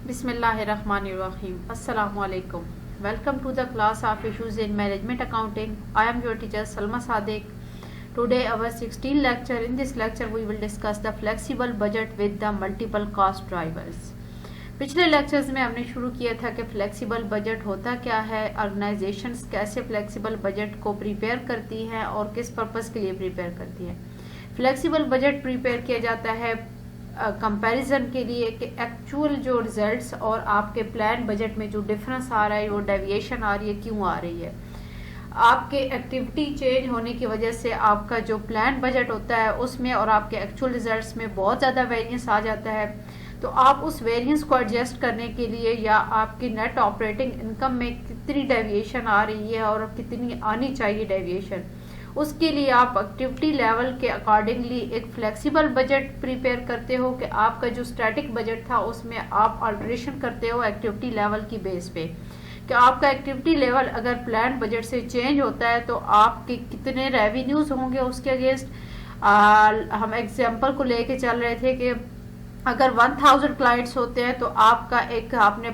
Bismillahirrahmanirrahim. Assalamu alaikum. Welcome to the class of issues in management accounting. I am your teacher Salma Sadiq. Today our 16th lecture. In this lecture we will discuss the flexible budget with the multiple cost drivers. पिछले lectures में हमने शुरू किया था कि flexible budget होता क्या है, ऑर्गेनाइजेशंस कैसे फ्लेक्सिबल बजट को प्रिपेयर करती हैं और किस पर्पस के लिए प्रिपेयर करती हैं। फ्लेक्सिबल बजट प्रिपेयर किया जाता है कंपैरिजन के लिए कि एक्चुअल जो रिजल्ट्स और आपके प्लान बजट में जो डिफरेंस आ रहा है, वो डेविएशन आ रही है, क्यों आ रही है। आपके एक्टिविटी चेंज होने की वजह से आपका जो प्लान बजट होता है उसमें और आपके एक्चुअल रिजल्ट्स में बहुत ज़्यादा वेरिएंस आ जाता है। तो आप उस वेरिएंस को एडजस्ट करने के लिए या आपकी नेट ऑपरेटिंग इनकम में कितनी डेविएशन आ रही है और कितनी आनी चाहिए डेविएशन, उसके लिए आप एक्टिविटी लेवल के अकॉर्डिंगली एक फ्लेक्सिबल बजट प्रिपेयर करते हो कि आपका जो स्टैटिक बजट था उसमें आप अल्टरेशन करते हो एक्टिविटी लेवल की बेस पे कि आपका एक्टिविटी लेवल अगर प्लान बजट से चेंज होता है तो आपके कितने रेवेन्यूज होंगे उसके अगेंस्ट। हम एग्जांपल को लेके चल रहे थे कि अगर 1000 क्लाइंट्स होते हैं तो आपका एक आपने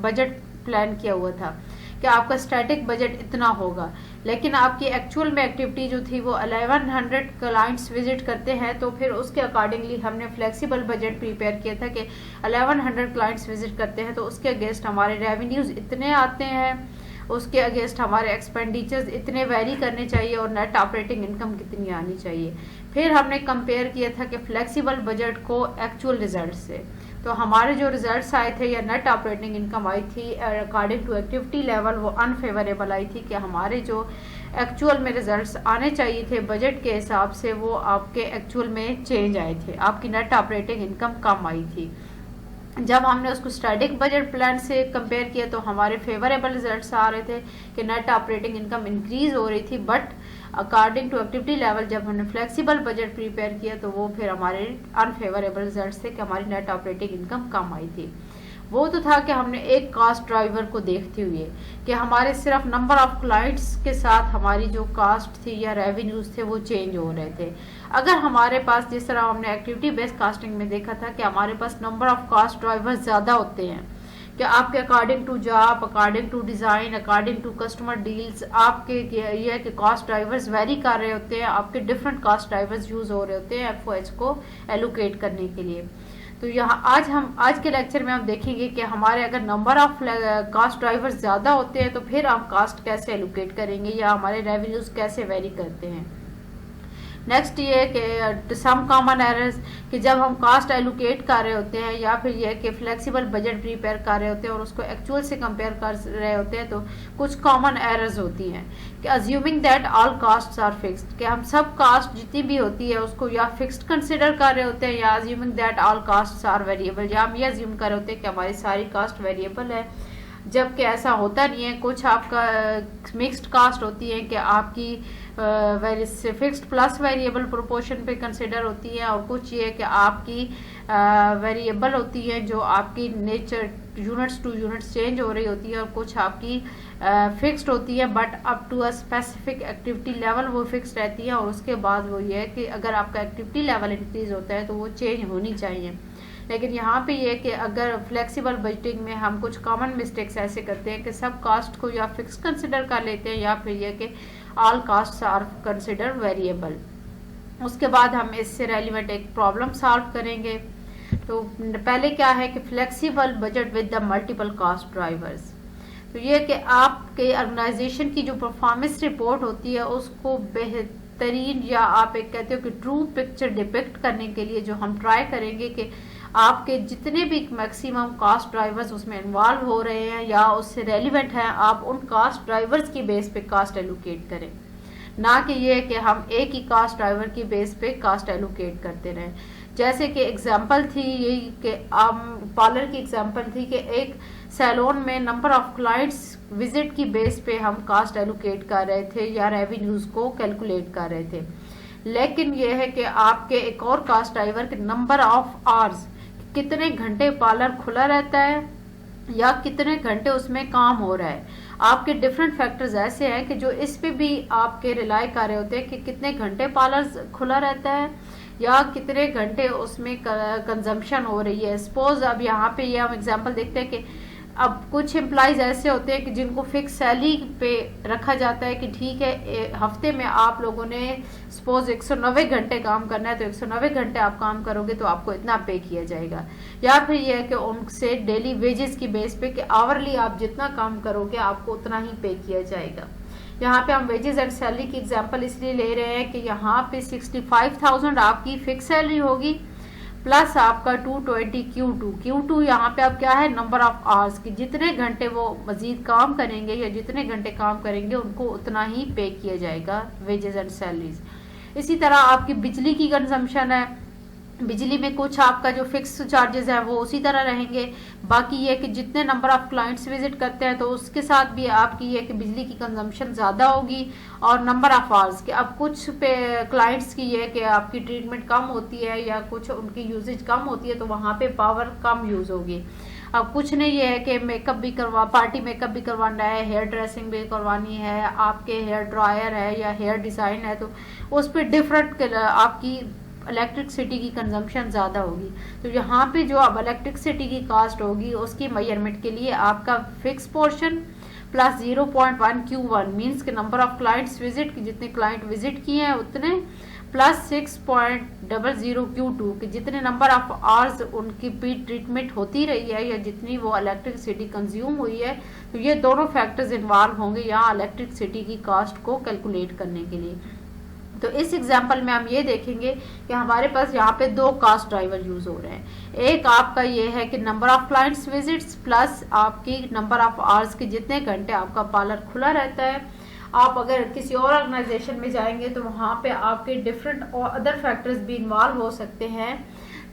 बजट प्लान किया हुआ था कि आपका स्टैटिक बजट इतना होगा, लेकिन आपकी एक्चुअल में एक्टिविटी जो थी वो 1100 क्लाइंट्स विजिट करते हैं। तो फिर उसके अकॉर्डिंगली हमने फ्लेक्सिबल बजट प्रिपेयर किया था कि 1100 क्लाइंट्स विजिट करते हैं तो उसके अगेंस्ट हमारे रेवेन्यूज इतने आते हैं, उसके अगेंस्ट हमारे एक्सपेंडिचर्स इतने वेरी करने चाहिए और नेट ऑपरेटिंग इनकम कितनी आनी चाहिए। फिर हमने कंपेयर किया था कि फ्लेक्सिबल बजट को एक्चुअल रिजल्ट से, तो हमारे जो रिजल्ट्स आए थे या नेट ऑपरेटिंग इनकम आई थी अकॉर्डिंग टू एक्टिविटी लेवल वो अनफेवरेबल आई थी कि हमारे जो एक्चुअल में रिजल्ट्स आने चाहिए थे बजट के हिसाब से वो आपके एक्चुअल में चेंज आए थे, आपकी नेट ऑपरेटिंग इनकम कम आई थी। जब हमने उसको स्टैटिक बजट प्लान से कंपेयर किया तो हमारे फेवरेबल रिजल्ट्स आ रहे थे कि नेट ऑपरेटिंग इनकम इंक्रीज हो रही थी, but according to activity level जब हमने फ्लेक्सिबल बजट प्रिपेयर किया तो वो फिर हमारे अनफेवरेबल रिजल्ट्स थे कि हमारी नेट ऑपरेटिंग इनकम कम आई थी। वो तो था कि हमने एक कास्ट ड्राइवर को देखते हुए कि हमारे सिर्फ नंबर ऑफ क्लाइंट्स के साथ हमारी जो कास्ट थी या रेवेन्यूज थे वो चेंज हो रहे थे। अगर हमारे पास जिस तरह हमने एक्टिविटी बेस्ड कास्टिंग में देखा था कि हमारे पास नंबर ऑफ कास्ट ड्राइवर्स ज़्यादा होते हैं कि आपके according to job, according to design, according to customer deals आपके ये है कि कास्ट ड्राइवर्स वेरी कर रहे होते हैं, आपके डिफरेंट कास्ट ड्राइवर्स यूज़ हो रहे होते हैं एफओएच को एलोकेट करने के लिए। तो यहाँ आज के लेक्चर में हम देखेंगे कि हमारे अगर नंबर ऑफ कास्ट ड्राइवर्स ज़्यादा होते हैं तो फिर हम कास्ट कैसे एलोकेट करेंगे या हमारे रेवेन्यूज कैसे वेरी करते हैं। नेक्स्ट ये कि सम कॉमन एरर्स कि जब हम कास्ट एलोकेट कर रहे होते हैं या फिर ये कि फ्लेक्सिबल बजट प्रिपेयर कर रहे होते हैं और उसको एक्चुअल से कंपेयर कर रहे होते हैं तो कुछ कॉमन एरर्स होती हैं कि assuming that all costs are fixed, कि हम सब कास्ट जितनी भी होती है उसको या फिक्स्ड कंसिडर कर रहे होते हैं या assuming that all costs are variable, या हम ये अज्यूम कर रहे होते हैं कि हमारी सारी कास्ट वेरिएबल है, जबकि ऐसा होता नहीं है। कुछ आपका मिक्स्ड कास्ट होती है कि आपकी फिक्स्ड प्लस वेरिएबल प्रोपोर्शन पे कंसिडर होती है, और कुछ ये कि आपकी वेरिएबल होती है जो आपकी nature units two units change हो रही होती है, और कुछ आपकी फिक्स्ड होती है but up to a specific activity level वो फिक्स्ड रहती है, और उसके बाद वो ये है कि अगर आपका एक्टिविटी लेवल इंक्रीज होता है तो वो चेंज होनी चाहिए। लेकिन यहाँ पे ये कि अगर फ्लेक्सिबल बजटिंग में हम कुछ कॉमन मिस्टेक्स ऐसे करते हैं कि सब कास्ट को या फिक्स कंसिडर कर लेते हैं या फिर ये कि all cost are consider variable. उसके बाद हम इससे रेलिवेंट एक प्रॉब्लम सॉल्व करेंगे। तो पहले क्या है कि flexible budget with the multiple cost drivers, तो ये कि आपके ऑर्गेनाइजेशन की जो परफॉर्मेंस रिपोर्ट होती है उसको बेहतरीन या आप एक कहते हो कि ट्रू पिक्चर डिपिक्ट करने के लिए जो हम ट्राई करेंगे कि आपके जितने भी मैक्सिमम कास्ट ड्राइवर्स उसमें इन्वॉल्व हो रहे हैं या उससे रेलिवेंट हैं, आप उन कास्ट ड्राइवर्स की बेस पे कास्ट एलोकेट करें, ना कि ये कि हम एक ही कास्ट ड्राइवर की बेस पे कास्ट एलोकेट करते रहें। जैसे कि एग्जांपल थी यही कि पार्लर की एग्जांपल थी कि एक सैलून में नंबर ऑफ क्लाइंट्स विजिट की बेस पे हम कास्ट एलोकेट कर रहे थे या रेवेन्यूज को कैलकुलेट कर रहे थे, लेकिन यह है कि आपके एक और कास्ट ड्राइवर के नंबर ऑफ आवर्स, कितने घंटे पार्लर खुला रहता है या कितने घंटे उसमें काम हो रहा है, आपके डिफरेंट फैक्टर्स ऐसे हैं कि जो इस पे भी आपके रिलाई कर रहे होते हैं कि कितने घंटे पार्लर खुला रहता है या कितने घंटे उसमें कंजम्पशन हो रही है। सपोज अब यहाँ पे ये हम एग्जांपल देखते हैं कि अब कुछ एम्प्लॉयज़ ऐसे होते हैं कि जिनको फिक्स सैलरी पे रखा जाता है कि ठीक है हफ्ते में आप लोगों ने सपोज 190 घंटे काम करना है, तो 190 घंटे आप काम करोगे तो आपको इतना पे किया जाएगा। या फिर यह है कि उनसे डेली वेजेस की बेस पे कि आवरली आप जितना काम करोगे आपको उतना ही पे किया जाएगा। यहाँ पे हम वेजेस एंड सैलरी की एग्जांपल इसलिए ले रहे हैं कि यहाँ पे 65,000 आपकी फिक्स सैलरी होगी प्लस आपका 220 Q2 यहाँ पे अब क्या है, नंबर ऑफ आवर्स की, जितने घंटे वो मजीद काम करेंगे या जितने घंटे काम करेंगे उनको उतना ही पे किया जाएगा वेजेस एंड सैलरीज। इसी तरह आपकी बिजली की कंजम्पशन है, बिजली में कुछ आपका जो फिक्स चार्जेस है वो उसी तरह रहेंगे। बाकी ये कि जितने नंबर ऑफ क्लाइंट्स विजिट करते हैं तो उसके साथ भी आपकी ये कि बिजली की कंजम्पशन ज़्यादा होगी और नंबर ऑफ आवर्स के। अब कुछ पे क्लाइंट्स की ये कि आपकी ट्रीटमेंट कम होती है या कुछ उनकी यूजेज कम होती है तो वहाँ पे पावर कम यूज़ होगी। अब कुछ नहीं ये है कि मेकअप भी पार्टी मेकअप भी करवाना है, हेयर ड्रेसिंग भी करवानी है, आपके हेयर ड्रायर है या हेयर डिज़ाइन है तो उस पर डिफरेंट आपकी इलेक्ट्रिसिटी की कंजम्पशन ज़्यादा होगी। तो यहाँ पे जो अब इलेक्ट्रिसिटी की कास्ट होगी उसकी मेजरमेंट के लिए आपका fix portion plus 0.1 Q1 means के नंबर ऑफ क्लाइंट्स विजिट की, जितने क्लाइंट विजिट किए हैं उतने, प्लस 6.00 Q2 कि जितने नंबर ऑफ आवर्स उनकी भी ट्रीटमेंट होती रही है या जितनी वो इलेक्ट्रिसिटी कंज्यूम हुई है। तो ये दोनों फैक्टर्स इन्वॉल्व होंगे यहाँ इलेक्ट्रिसिटी की कास्ट को कैलकुलेट करने के लिए। तो इस एग्जाम्पल में हम ये देखेंगे कि हमारे पास यहाँ पे दो कास्ट ड्राइवर यूज हो रहे हैं। एक आपका ये है कि number of clients visits plus आपकी नंबर ऑफ आवर्स के जितने घंटे आपका पार्लर खुला रहता है। आप अगर किसी और ऑर्गेनाइजेशन में जाएंगे तो वहाँ पे आपके डिफरेंट और अदर फैक्टर्स भी इन्वॉल्व हो सकते हैं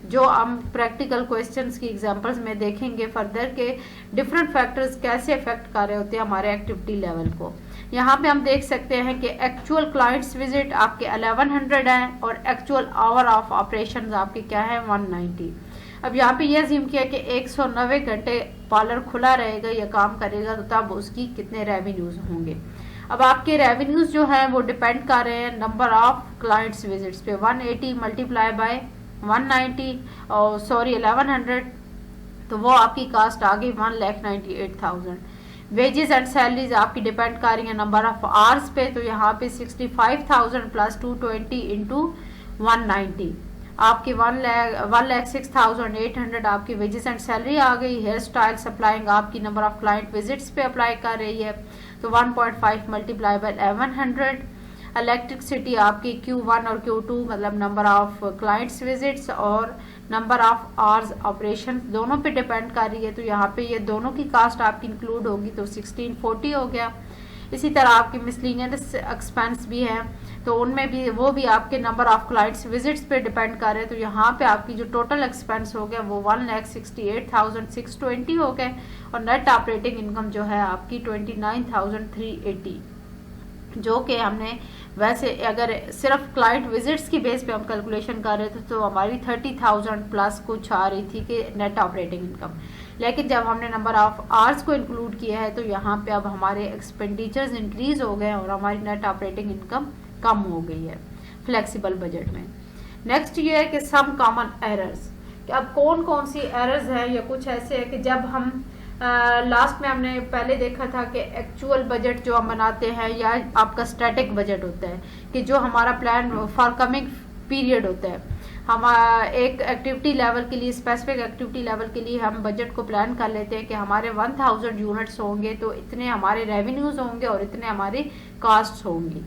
जो हम प्रैक्टिकल क्वेश्चंस की एग्जांपल्स में देखेंगे फर्दर के डिफरेंट फैक्टर्स कैसे अफेक्ट कर रहे होते हैं हमारे एक्टिविटी लेवल को। यहाँ पे हम देख सकते हैं कि एक्चुअल क्लाइंट्स विजिट आपके 1100 हैं और एक्चुअल आवर ऑफ ऑपरेशंस आपके क्या है 190। अब यहाँ पे ये अज्यूम किया कि 190 घंटे पार्लर खुला रहेगा या काम करेगा तो तब उसकी कितने रेवेन्यूज होंगे। अब आपके रेवेन्यूज जो हैं वो डिपेंड कर रहे हैं नंबर ऑफ क्लाइंट्स विजिट्स पे। 180 मल्टीप्लाई बाय 190 और 1100 तो वो आपकी कास्ट आ गई 1,98,000। वेजेस एंड सैलरीज आपकी डिपेंड कर रही है नंबर ऑफ आवर्स पे। तो यहाँ पे 65,000 प्लस 220 इंटू 190 आपकी 1,06,800 आपकी वेजेस एंड सैलरी आ गई। हेयर स्टाइल सप्लाइंग आपकी नंबर ऑफ क्लाइंट विजिट्स पे अप्लाई कर रही है तो 1.5 मल्टीप्लाई बाय 1100। इलेक्ट्रिसिटी आपकी Q1 और Q2 मतलब नंबर ऑफ क्लाइंट्स विजिट्स और नंबर ऑफ आवर्स ऑपरेशन दोनों पे डिपेंड कर रही है तो यहाँ पे ये दोनों की कास्ट आपकी इंक्लूड होगी तो 1640 हो गया। इसी तरह आपकी मिसलिनियस एक्सपेंस भी है तो उनमें भी वो भी आपके नंबर ऑफ क्लाइंट्स विजिट्स पे डिपेंड कर रहे हैं तो यहाँ पे आपकी जो टोटल एक्सपेंस हो गया वो 1,68,620 हो गए और नेट ऑपरेटिंग इनकम जो है आपकी 29,380 जो कि हमने वैसे अगर सिर्फ क्लाइंट विजिट्स की बेस पे हम कैलकुलेशन कर रहे थे तो हमारी 30,000 प्लस कुछ आ रही थी कि नेट ऑपरेटिंग इनकम। लेकिन जब हमने नंबर ऑफ आवर्स को इंक्लूड किया है तो यहाँ पे अब हमारे एक्सपेंडिचर्स इंक्रीज हो गए और हमारी नेट ऑपरेटिंग इनकम कम हो गई है फ्लेक्सिबल बजट में। नेक्स्ट ये है कि सम कॉमन एरर्स, कि अब कौन कौन सी एरर्स हैं या कुछ ऐसे है कि जब हम लास्ट में हमने पहले देखा था कि एक्चुअल बजट जो हम बनाते हैं या आपका स्टैटिक बजट होता है कि जो हमारा प्लान फॉर कमिंग पीरियड होता है। हम एक एक्टिविटी लेवल के लिए स्पेसिफिक एक्टिविटी लेवल के लिए हम बजट को प्लान कर लेते हैं कि हमारे 1000 यूनिट्स होंगे तो इतने हमारे रेवेन्यूज होंगे और इतने हमारी कास्ट होंगी।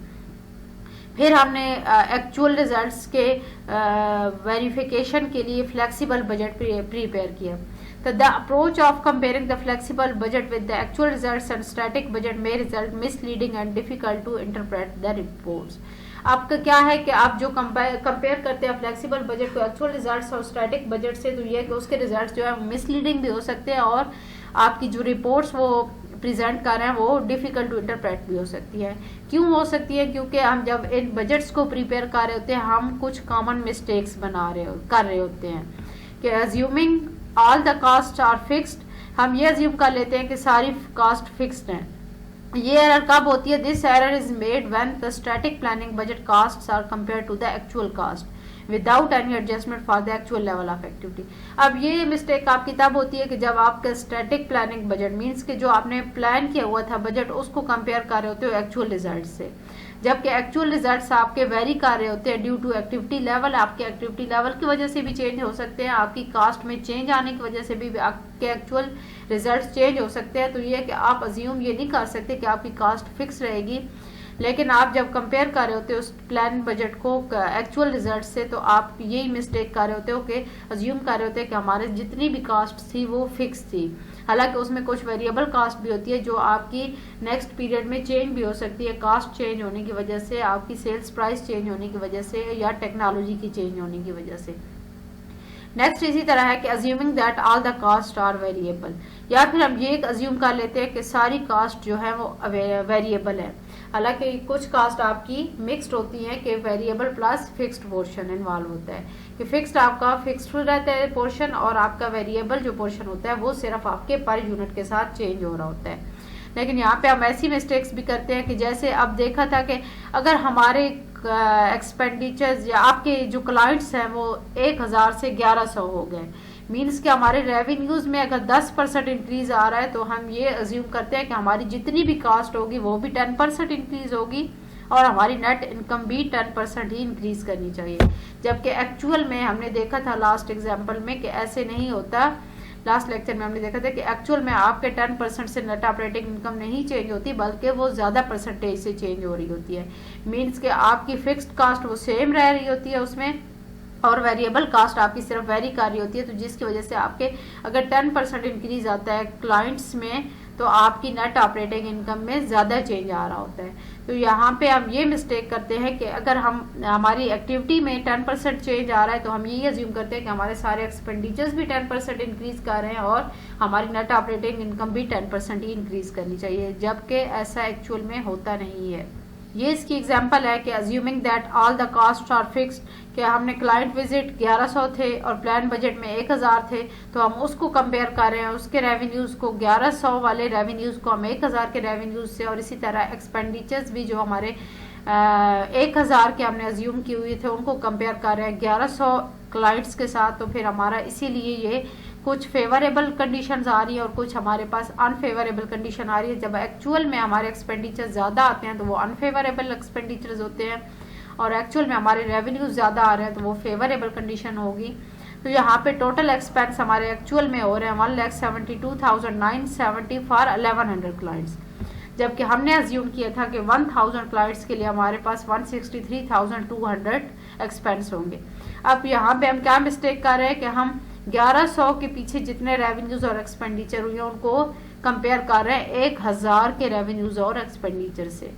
फिर हमने एक्चुअल रिजल्ट्स के वेरिफिकेशन के लिए फ्लेक्सिबल बजट प्रिपेयर किया। तो the approach of comparing the flexible budget with the actual results and static budget में result misleading and difficult to interpret the reports. आपका क्या है कि आप जो कंपेयर करते हैं फ्लेक्सिबल बजट को एक्चुअल रिजल्ट्स और स्टैटिक बजट से तो ये कि उसके रिजल्ट्स जो है मिसलीडिंग भी हो सकते हैं और आपकी जो रिपोर्ट्स वो प्रेजेंट कर रहे हैं वो डिफिकल्ट टू इंटरप्रेट भी हो सकती है। क्यों हो सकती है? क्योंकि हम जब इन बजट्स को प्रिपेयर कर रहे होते हैं हम कुछ कॉमन मिस्टेक्स कर रहे होते हैं कि assuming all the cost are fixed, हम ये अज्यूम कर लेते हैं कि सारी कास्ट फिक्स्ड हैं। ये एरर कब होती है? This error is made when the static planning budget costs are compare to the actual cost without any adjustment for the actual level of activity. अब ये मिस्टेक आपकी तब होती है कि जब आपका स्टैटिक प्लानिंग बजट मीन्स कि जो आपने प्लान किया हुआ था बजट उसको कंपेयर कर रहे होते हो एक्चुअल रिजल्ट से, जबकि एक्चुअल रिजल्ट्स आपके वेरी कर रहे होते हैं ड्यू टू एक्टिविटी लेवल। आपके एक्टिविटी लेवल की वजह से भी चेंज हो सकते हैं, आपकी कास्ट में चेंज आने की वजह से भी आपके एक्चुअल रिजल्ट्स चेंज हो सकते हैं। तो ये कि आप अज्यूम ये नहीं कर सकते कि आपकी कास्ट फिक्स रहेगी, लेकिन आप जब कंपेयर कर रहे होते हो उस प्लान बजट को एक्चुअल रिजल्ट से, तो आप यही मिस्टेक कर रहे होते हो कि अज्यूम कर रहे होते हैं कि हमारे जितनी भी कास्ट थी वो फिक्स थी। हालांकि उसमें कुछ वेरिएबल कास्ट भी होती है जो आपकी नेक्स्ट पीरियड में चेंज भी हो सकती है, कास्ट चेंज होने की वजह से, आपकी सेल्स प्राइस चेंज होने की वजह से, या टेक्नोलॉजी की चेंज होने की वजह से। नेक्स्ट इसी तरह है कि assuming that all the cost are variable, या फिर हम ये अज्यूम कर लेते हैं कि सारी कास्ट जो है वो वेरिएबल है। हालांकि कुछ कास्ट आपकी मिक्स्ड होती हैं कि variable plus fixed portion involve होता है, कि फिक्स्ड आपका फिक्स्ड रहता है पोर्शन और आपका वेरिएबल जो पोर्शन होता है वो सिर्फ आपके पर यूनिट के साथ चेंज हो रहा होता है। लेकिन यहाँ पे हम ऐसी मिस्टेक्स भी करते हैं कि जैसे अब देखा था कि अगर हमारे एक्सपेंडिचर्स या आपके जो क्लाइंट्स हैं वो 1000 से 1100 हो गए, मीन्स कि हमारे रेवेन्यूज में अगर 10% इंक्रीज आ रहा है तो हम ये अज्यूम करते हैं कि हमारी जितनी भी कास्ट होगी वो भी 10% इंक्रीज होगी और हमारी नेट इनकम भी 10% ही इंक्रीज करनी चाहिए। जबकि एक्चुअल में हमने देखा था लास्ट एग्जाम्पल में कि ऐसे नहीं होता। लास्ट लेक्चर में हमने देखा था कि एक्चुअल में आपके 10% से नेट ऑपरेटिंग इनकम नहीं चेंज होती, बल्कि वो ज़्यादा परसेंटेज से चेंज हो रही होती है। मीन्स कि आपकी फिक्स्ड कास्ट वो सेम रह रही होती है उसमें, और वेरिएबल कास्ट आपकी सिर्फ वेरी कर रही होती है। तो जिसकी वजह से आपके अगर 10% इंक्रीज आता है क्लाइंट्स में तो आपकी नेट ऑपरेटिंग इनकम में ज़्यादा चेंज आ रहा होता है। तो यहाँ पे हम ये मिस्टेक करते हैं कि अगर हमारी एक्टिविटी में 10% चेंज आ रहा है तो हम यही अज्यूम करते हैं कि हमारे सारे एक्सपेंडिचर्स भी 10% इंक्रीज कर रहे हैं और हमारी नेट ऑपरेटिंग इनकम भी 10% ही इंक्रीज करनी चाहिए, जबकि ऐसा एक्चुअल में होता नहीं है। ये इसकी एग्जांपल है कि assuming that all the cost are fixed, कि हमने क्लाइंट विजिट 1100 थे और प्लान बजट में 1000 थे, तो हम उसको कंपेयर कर रहे हैं, उसके रेवेन्यूज को 1100 वाले रेवेन्यूज को हम 1000 के रेवेन्यूज से, और इसी तरह एक्सपेंडिचर्स भी जो हमारे 1000 के हमने अज्यूम किए हुए थे उनको कंपेयर कर रहे हैं 1100 क्लाइंट्स के साथ। तो फिर हमारा इसीलिए ये कुछ फेवरेबल कंडीशंस आ रही है और कुछ हमारे पास अनफेवरेबल कंडीशन आ रही है। जब एक्चुअल में हमारे एक्सपेंडिचर ज़्यादा आते हैं तो वो अनफेवरेबल एक्सपेंडिचर्स होते हैं, और एक्चुअल में हमारे रेवेन्यूज ज़्यादा आ रहे हैं तो वो फेवरेबल कंडीशन होगी। तो यहाँ पे टोटल एक्सपेंस हमारे एक्चुअल में हो रहे हैं 1,72,970 फॉर 1100 क्लाइंट्स, जबकि हमने अज्यूम किया था कि 1000 क्लाइंट्स के लिए हमारे पास 163,200 एक्सपेंस होंगे। अब यहाँ पे हम क्या मिस्टेक कर रहे हैं कि हम 1100 के पीछे जितने रेवेन्यूज और एक्सपेंडिचर हुए उनको कंपेयर कर रहे हैं 1000 के रेवेन्यूज और एक्सपेंडिचर से,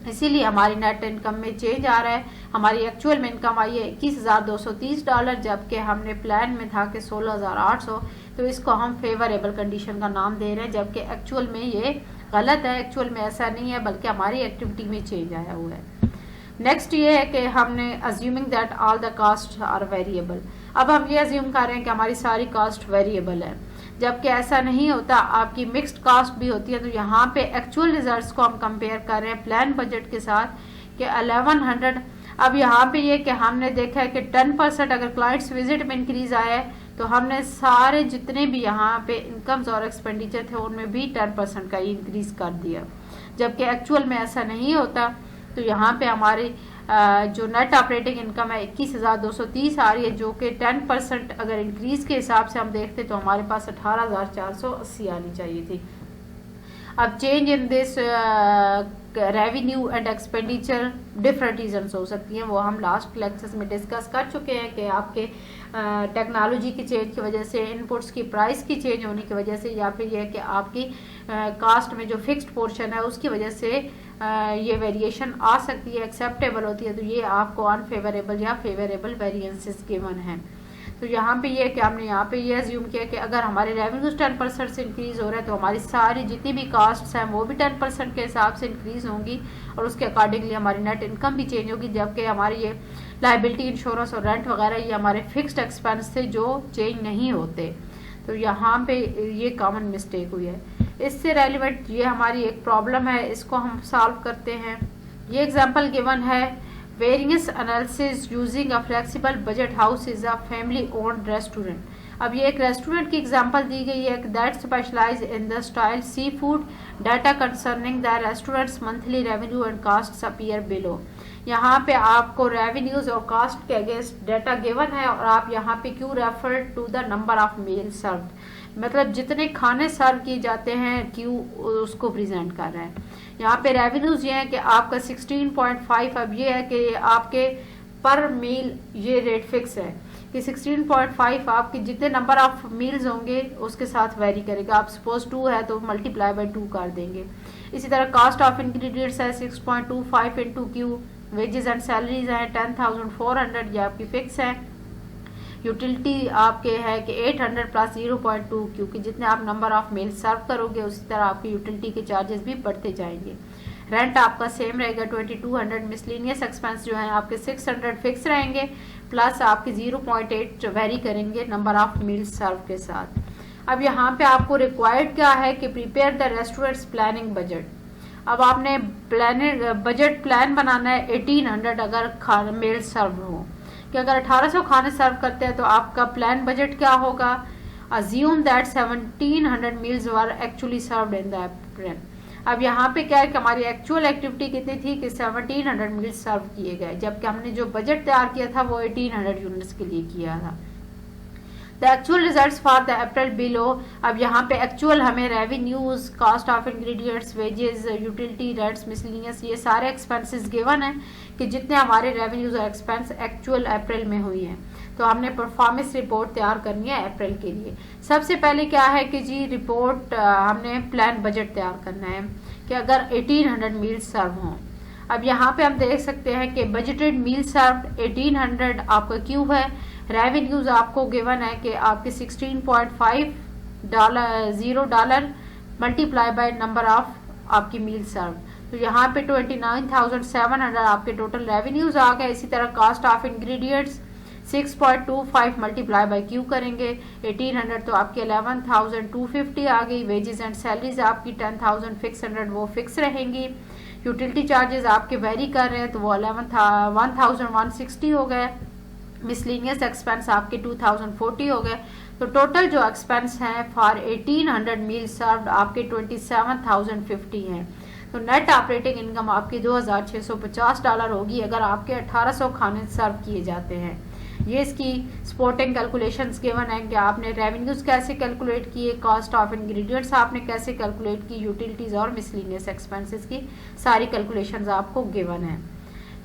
इसीलिए हमारी नेट इनकम में चेंज आ रहा है। हमारी एक्चुअल में इनकम आई है $21,230, जबकि हमने प्लान में था कि 16,800, तो इसको हम फेवरेबल कंडीशन का नाम दे रहे हैं, जबकि एक्चुअल में ये गलत है। एक्चुअल में ऐसा नहीं है, बल्कि हमारी एक्टिविटी में चेंज आया हुआ है। नेक्स्ट ये है कि हमने assuming that all the cost are variable, अब हम ये अज्यूम कर रहे हैं कि हमारी सारी कास्ट वेरिएबल है, जबकि ऐसा नहीं होता, आपकी मिक्स्ड कास्ट भी होती है। तो यहाँ पे एक्चुअल रिजल्ट्स को हम कंपेयर कर रहे हैं प्लान बजट के साथ कि 1100। अब यहाँ पे ये कि हमने देखा है कि 10% अगर क्लाइंट्स विजिट में इंक्रीज आया है तो हमने सारे जितने भी यहाँ पे इनकम्स और एक्सपेंडिचर थे उनमें भी 10% का ही इंक्रीज कर दिया, जबकि एक्चुअल में ऐसा नहीं होता। तो यहाँ पे हमारी जो नेट ऑपरेटिंग इनकम है 21,230 आ रही है, जो कि 10% अगर इंक्रीज के हिसाब से हम देखते तो हमारे पास 18,480 आनी चाहिए थी। अब change in this revenue and expenditure different reasons हो सकती हैं, वो हम लास्ट लेक्चर्स में डिस्कस कर चुके हैं कि आपके टेक्नोलॉजी की चेंज की वजह से, इनपुट्स की प्राइस की चेंज होने की वजह से, या फिर यह कि आपकी कास्ट में जो फिक्स्ड पोर्शन है उसकी वजह से ये वेरिएशन आ सकती है, एक्सेप्टेबल होती है। तो ये आपको अनफेवरेबल या फेवरेबल वेरिएंसेस गिवन है। तो यहाँ पे ये कि हमने यहाँ पे ये अज्यूम किया कि अगर हमारे रेवेन्यूज 10% से इंक्रीज हो रहा है तो हमारी सारी जितनी भी कास्ट्स हैं वो भी 10% के हिसाब से इंक्रीज होंगी, और उसके अकॉर्डिंगली हमारी नेट इनकम भी चेंज होगी, जबकि हमारी ये लाइबिलिटी, इंश्योरेंस और रेंट वगैरह ये हमारे फिक्स्ड एक्सपेंस थे जो चेंज नहीं होते। तो यहाँ पे ये कॉमन मिस्टेक हुई है। इससे रेलिवेंट ये हमारी एक प्रॉब्लम है, इसको हम सॉल्व करते हैं। ये एग्जाम्पल गिवन है variance analysis using a flexible budget house is a family owned restaurant. अब ये एक रेस्टोरेंट की एग्जांपल दी गई है that specialise in the style sea food. Data concerning the restaurants monthly revenue and cost appear below. यहाँ पे आपको रेवेन्यूज और कास्ट के अगेंस्ट डाटा गिवन है और आप यहाँ पे क्यों refer to the number of meal served, मतलब जितने खाने सर्व किए जाते हैं क्यों उसको प्रेजेंट कर रहे हैं। यहाँ पे रेवेन्यूज ये है कि आपका 16.5, अब ये है कि आपके पर मील ये रेट फिक्स है कि 16.5 आपके जितने नंबर ऑफ मील्स होंगे उसके साथ वेरी करेगा। आप सपोज 2 है तो मल्टीप्लाई बाय 2 कर देंगे। इसी तरह कास्ट ऑफ इंग्रेडिएंट्स है 6.25 into Q. Wages and salaries हैं 10,400, ये आपकी फिक्स है। यूटिलिटी आपके है कि 800 प्लस 0.2, क्योंकि जितने आप नंबर ऑफ मील सर्व करोगे उसी तरह आपकी यूटिलिटी के चार्जेस भी बढ़ते जाएंगे। रेंट आपका सेम रहेगा 2200। मिसलेनियस एक्सपेंस जो है आपके 600 फिक्स रहेंगे प्लस आपके 0.8 वेरी करेंगे नंबर ऑफ मील सर्व के साथ। अब यहाँ पे आपको रिक्वायर्ड क्या है कि prepare the restaurants planning budget. अब आपने बजट प्लान बनाना है 1800 अगर मील सर्व हो, कि अगर 1800 खाने सर्व करते हैं तो आपका प्लान बजट क्या होगा। Assume that 1700 meals were actually served in the April. अब यहाँ पे क्या है कि हमारी एक्चुअल एक्टिविटी कितनी थी कि 1700 मील्स सर्व किए गए, जबकि हमने जो बजट तैयार किया था वो 1800 यूनिट्स के लिए किया था। The actual results for the April below. अब यहाँ पे एक्चुअल हमें revenues, cost of ingredients, wages, utility, rents, miscellaneous, ये सारे एक्सपेंसेस गिवन है कि जितने हमारे रेवेन्यूज और एक्सपेंस एक्चुअल अप्रैल में हुई हैं। तो हमने परफॉर्मेंस रिपोर्ट तैयार करनी है अप्रैल के लिए। सबसे पहले क्या है कि जी रिपोर्ट हमने प्लान बजट तैयार करना है कि अगर 1800 मील सर्व हों। अब यहाँ पे हम देख सकते हैं कि बजटेड मील सर्व 1800 आपका क्यों है। रेवेन्यूज आपको गिवन है कि आपके $16.50 मल्टीप्लाई बाय नंबर ऑफ आपकी मील सर्व, तो यहाँ पे 29,700 आपके टोटल रेवेन्यूज आ गए। इसी तरह cost of ingredients 6.25 multiply by Q करेंगे 1800, तो आपकी 11,250 आ गई। वेजेस एंड सैलरीज आपकी 10,600 वो फिक्स रहेंगी। यूटिलिटी चार्जेस आपके वेरी कर रहे हैं तो वो 1,160 हो गए। मिसलेनियस एक्सपेंस आपके 2,040 हो गए। तो टोटल जो एक्सपेंस हैं फॉर 1800 मील सर्व्ड आपके 27,050 हैं। तो नेट ऑपरेटिंग इनकम आपकी $2,650 होगी अगर आपके 1800 खाने सर्व किए जाते हैं। ये इसकी सपोर्टिंग कैलकुलेशंस गिवन है कि आपने रेवेन्यूज कैसे कैलकुलेट किए, कॉस्ट ऑफ इंग्रेडिएंट्स आपने कैसे कैलकुलेट की, यूटिलिटीज और मिसलेनियस एक्सपेंसेस की सारी कैलकुलेशंस आपको गिवन है।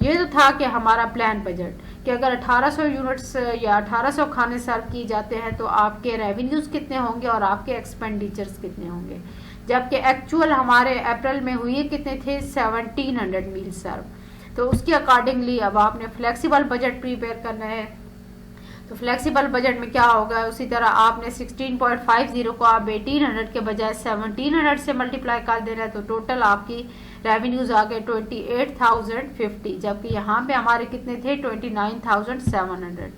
ये तो था कि हमारा प्लान बजट कि अगर 1800 यूनिट्स या 1800 खाने सर्व किए जाते हैं तो आपके रेवेन्यूज कितने होंगे और आपके एक्सपेंडिचर्स कितने होंगे, जबकि एक्चुअल हमारे अप्रैल में हुए कितने थे 1700 मील सर्व। तो उसके अकॉर्डिंगली अब आपने फ्लेक्सिबल बजट प्रिपेयर करना है। तो फ्लेक्सिबल बजट में क्या होगा, उसी तरह आपने 16.50 को आप 1800 के बजाय 1700 से मल्टीप्लाई कर देना है, तो टोटल आपकी रेवेन्यूज आ गए 28,050, जबकि यहाँ पे हमारे कितने थे 29,700।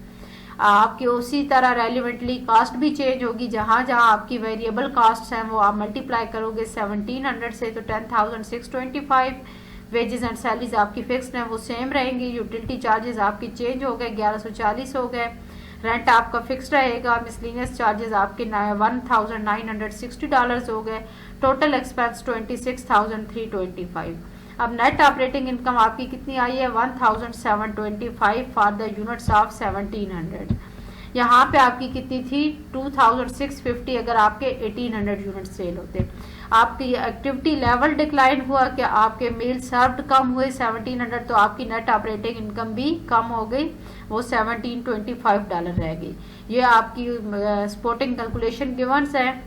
आपकी उसी तरह रेलिवेंटली कास्ट भी चेंज होगी, जहाँ जहाँ आपकी वेरिएबल कास्ट हैं वो आप मल्टीप्लाई करोगे 1700 से तो 10,625। वेजेस एंड सैलरीज आपकी फिक्स्ड हैं वो सेम रहेंगी। यूटिलिटी चार्जेस आपकी चेंज हो गए 1140 हो गए। रेंट आपका फिक्स्ड रहेगा। मिसलेनियस चार्जेस आपके $1,960 हो गए। Total expense 26,325। अब नेट ऑपरेटिंग इनकम आपकी कितनी आई है 1,725 फॉर द यूनिट्स ऑफ 1700। यहाँ पे आपकी कितनी थी 2,650 अगर आपके 1800 यूनिट सेल होते। आपकी एक्टिविटी लेवल डिक्लाइन हुआ कि आपके मील सर्व्ड कम हुए 1700, तो आपकी नेट ऑपरेटिंग इनकम भी कम हो गई, वो $1725 रह गई। ये आपकी सपोर्टिंग कैलकुलेशन गिवन्स है।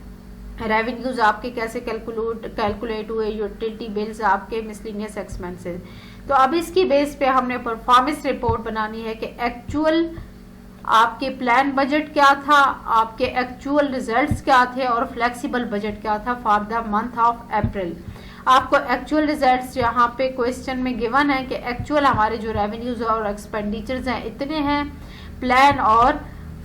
रेवेन्यूज आपके कैसे कैलकुलेट हुए, यूटिलिटी बिल्स आपके, मिसलेनियस एक्सपेंसेस। तो अब इसकी बेस पे हमने परफॉर्मेंस रिपोर्ट बनानी है कि एक्चुअल आपके प्लान बजट क्या था, आपके एक्चुअल रिजल्ट्स क्या थे और फ्लेक्सिबल बजट क्या था for the month of April. आपको एक्चुअल रिजल्ट्स यहाँ पे क्वेश्चन में गिवन है कि एक्चुअल हमारे जो रेवेन्यूज और एक्सपेंडिचर्स हैं इतने हैं। प्लान और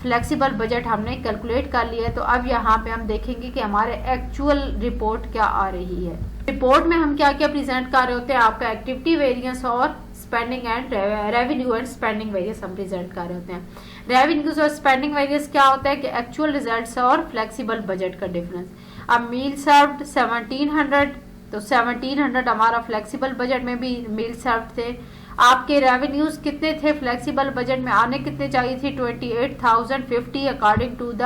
फ्लेक्सिबल बजट हमने कैलकुलेट कर लिया है। तो अब यहाँ पे हम देखेंगे कि हमारे एक्चुअल रिपोर्ट क्या आ रही है। रिपोर्ट में हम क्या क्या प्रेजेंट कर रहे होते हैं, आपका एक्टिविटी वेरिएंस और spending and revenue and spending various हम रिजल्ट कर रहे होते हैं। रेवेन्यूज और स्पेंडिंग वेरियस क्या होता है कि एक्चुअल रिजल्ट्स और फ्लेक्सिबल बजट का डिफरेंस। अब मील सर्व्ड 1700, तो 1700 हमारा फ्लेक्सिबल बजट में भी मील सर्व्ड थे। आपके रेवेन्यूज कितने थे फ्लेक्सिबल बजट में, आने कितने चाहिए थे 28,050 according to the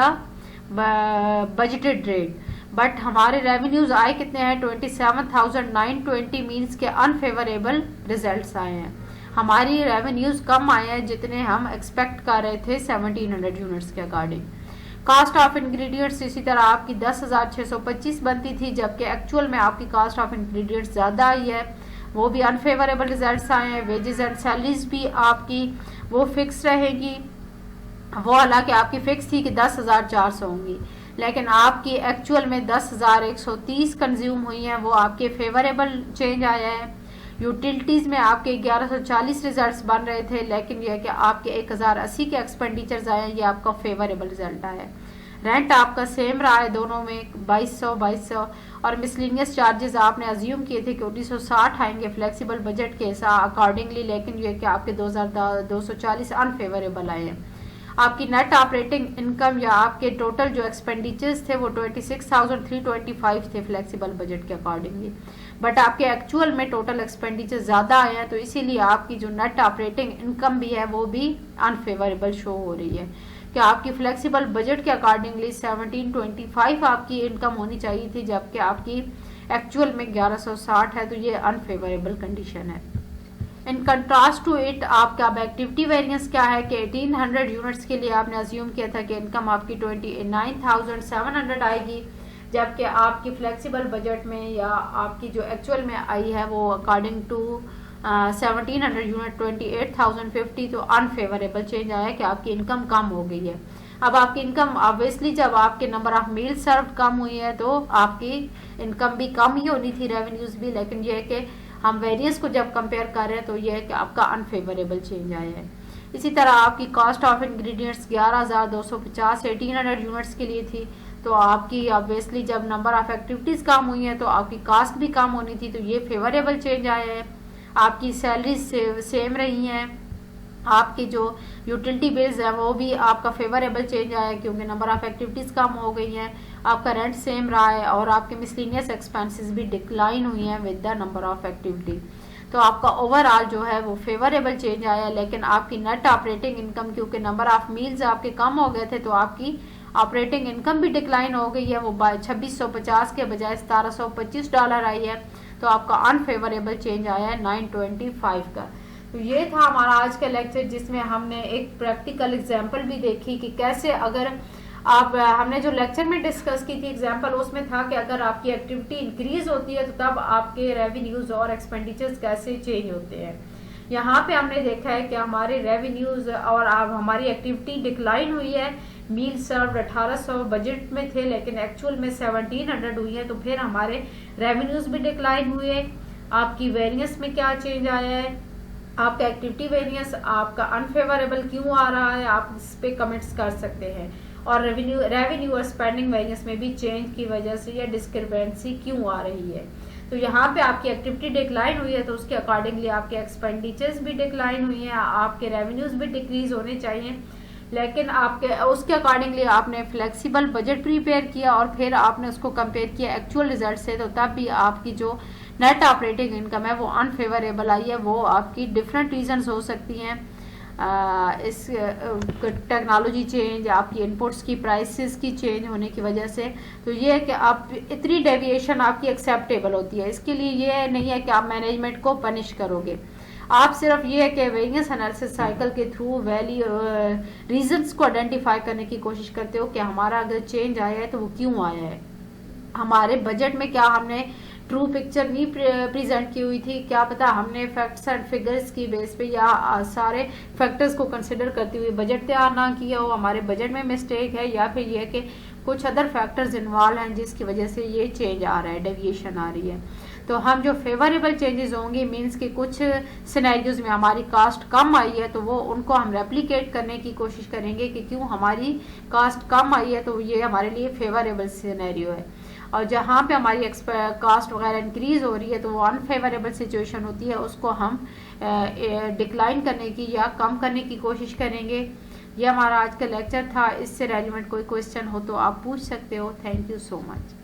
budgeted rate, but हमारे रेवेन्यूज आए कितने हैं 27,920, मीन्स के अनफेवरेबल रिजल्ट्स आए हैं। हमारी रेवेन्यूज कम आए हैं जितने हम एक्सपेक्ट कर रहे थे 1700 यूनिट्स के अकॉर्डिंग। कास्ट ऑफ इंग्रेडिएंट्स इसी तरह आपकी 10,625 बनती थी, जबकि एक्चुअल में आपकी कास्ट ऑफ इंग्रेडिएंट्स ज़्यादा आई है, वो भी अनफेवरेबल रिजल्ट्स आए हैं। वेजेस एंड सैलरीज भी आपकी वो फिक्स रहेगी, वो हालांकि आपकी फिक्स थी कि 10,400 होंगी, लेकिन आपकी एक्चुअल में 10,130 कंज्यूम हुई हैं, वो आपके फेवरेबल चेंज आया है। यूटिलिटीज़ में आपके 1140 रिजल्ट्स बन रहे थे, लेकिन यह है कि आपके 1080 के एक्सपेंडिचर्स आए हैं, ये आपका फेवरेबल रिजल्ट आया है। रेंट आपका सेम रहा है दोनों में 2200 और मिसलिनियस चार्जेस आपने अज्यूम किए थे कि 1960 आएंगे फ्लेक्सिबल बजट के अकॉर्डिंगली, लेकिन ये कि आपके 2240 अनफेवरेबल आए हैं। आपकी नेट ऑपरेटिंग इनकम या आपके टोटल जो एक्सपेंडिचर्स थे वो 26,325 थे फ्लेक्सिबल बजट के अकॉर्डिंगली, बट आपके एक्चुअल में टोटल एक्सपेंडिचर ज़्यादा आए हैं, तो इसीलिए आपकी जो नेट ऑपरेटिंग इनकम भी है वो भी अनफेवरेबल शो हो रही है कि आपकी फ्लेक्सिबल बजट के अकॉर्डिंगली 1725 आपकी इनकम होनी चाहिए थी, जबकि आपकी एक्चुअल में 1160 है, तो ये अनफेवरेबल कंडीशन है। इन कंट्रास्ट टू इट आपका अब एक्टिविटी वेरिएंस क्या है कि 1800 यूनिट्स के लिए आपने अज्यूम किया था कि इनकम आपकी 29,700 आएगी, जबकि आपकी फ्लेक्सिबल बजट में या आपकी जो एक्चुअल में आई है वो अकॉर्डिंग टू 1700 यूनिट 28,050, तो अनफेवरेबल चेंज आया कि आपकी इनकम कम हो गई है। अब आपकी इनकम ऑब्वियसली जब आपके नंबर ऑफ मील सर्व कम हुई है तो आपकी इनकम भी कम ही होनी थी, रेवेन्यूज भी, लेकिन यह है कि हम वेरियंस को जब कंपेयर कर रहे हैं तो यह है कि आपका अनफेवरेबल चेंज आया है। इसी तरह आपकी कॉस्ट ऑफ इंग्रेडिएंट्स 11,250 1800 यूनिट्स के लिए थी, तो आपकी ऑब्वियसली जब नंबर ऑफ एक्टिविटीज़ कम हुई है तो आपकी कास्ट भी कम होनी थी, तो ये फेवरेबल चेंज आया है। आपकी सैलरीज सेम रही हैं, आपकी जो यूटिलिटी बिल्स है वो भी आपका फेवरेबल चेंज आया है क्योंकि नंबर ऑफ एक्टिविटीज़ कम हो गई हैं, आपका रेंट सेम रहा है और आपके मिसलिनियस एक्सपेंसेस भी डिक्लाइन हुई हैं with the number of activity, तो आपका ओवरऑल जो है वो फेवरेबल चेंज आया। लेकिन आपकी नेट ऑपरेटिंग इनकम क्योंकि नंबर ऑफ मील्स आपके कम हो गए थे तो आपकी ऑपरेटिंग इनकम भी डिक्लाइन हो गई है, वो 2650 के बजाय $1725 आई है, तो आपका अनफेवरेबल चेंज आया है 925 का। तो ये था हमारा आज का लेक्चर जिसमें हमने एक प्रैक्टिकल एग्जांपल भी देखी कि कैसे अगर आप हमने जो लेक्चर में डिस्कस की थी एग्जांपल उसमें था कि अगर आपकी एक्टिविटी इंक्रीज होती है तो तब आपके रेवेन्यूज और एक्सपेंडिचर्स कैसे चेंज होते हैं। यहाँ पे हमने देखा है कि हमारे रेवेन्यूज और अब हमारी एक्टिविटी डिक्लाइन हुई है, मील सर्व 1800 बजट में थे लेकिन एक्चुअल में 1700 हुई है, तो फिर हमारे रेवेन्यूज भी डिक्लाइन हुए। आपकी वेरिएंस में क्या चेंज आया है, आपका एक्टिविटी वेरिएंस आपका अनफेवरेबल क्यों आ रहा है, आप इस पे कमेंट्स कर सकते हैं, और रेवेन्यू और स्पेंडिंग वेरिएंस में भी चेंज की वजह से या डिस्क्रिपेंसी क्यों आ रही है। तो यहाँ पे आपकी एक्टिविटी डिक्लाइन हुई है तो उसके अकॉर्डिंगली आपके एक्सपेंडिचर्स भी डिक्लाइन हुई हैं, आपके रेवेन्यूज भी डिक्रीज होने चाहिए, लेकिन आपके उसके अकॉर्डिंगली आपने फ्लेक्सिबल बजट प्रिपेयर किया और फिर आपने उसको कंपेयर किया एक्चुअल रिजल्ट से, तो तब भी आपकी जो नेट ऑपरेटिंग इनकम है वो अनफेवरेबल आई है। वो आपकी डिफरेंट रीजंस हो सकती हैं, इस टेक्नोलॉजी चेंज, आपकी इनपुट्स की प्राइसेस की चेंज होने की वजह से, तो ये है कि आप इतनी डेविएशन आपकी एक्सेप्टेबल होती है। इसके लिए ये नहीं है कि आप मैनेजमेंट को पनिश करोगे, आप सिर्फ ये है कि वेरिएंस एनालिसिस साइकिल के थ्रू वैल्यू रीजंस को आइडेंटिफाई करने की कोशिश करते हो कि हमारा अगर चेंज आया है तो वो क्यों आया है, हमारे बजट में क्या हमने ट्रू पिक्चर नहीं प्रेजेंट की हुई थी, क्या पता हमने फैक्ट्स एंड फिगर्स की बेस पे या सारे फैक्टर्स को कंसिडर करते हुए बजट तैयार ना किया हो, हमारे बजट में मिस्टेक है, या फिर ये कि कुछ अदर फैक्टर्स इन्वॉल्व हैं जिसकी वजह से ये चेंज आ रहा है, डेविएशन आ रही है। तो हम जो फेवरेबल चेंजेस होंगे मींस कि कुछ सिनेरियोज में हमारी कास्ट कम आई है तो वो उनको हम रेप्लिकेट करने की कोशिश करेंगे कि क्यों हमारी कास्ट कम आई है, तो ये हमारे लिए फेवरेबल सिनेरियो है। और जहाँ पे हमारी कास्ट वगैरह इंक्रीज हो रही है तो वो अनफेवरेबल सिचुएशन होती है, उसको हम डिक्लाइन करने की या कम करने की कोशिश करेंगे। ये हमारा आज का लेक्चर था। इससे रेलिवेंट कोई क्वेश्चन हो तो आप पूछ सकते हो। Thank you so much.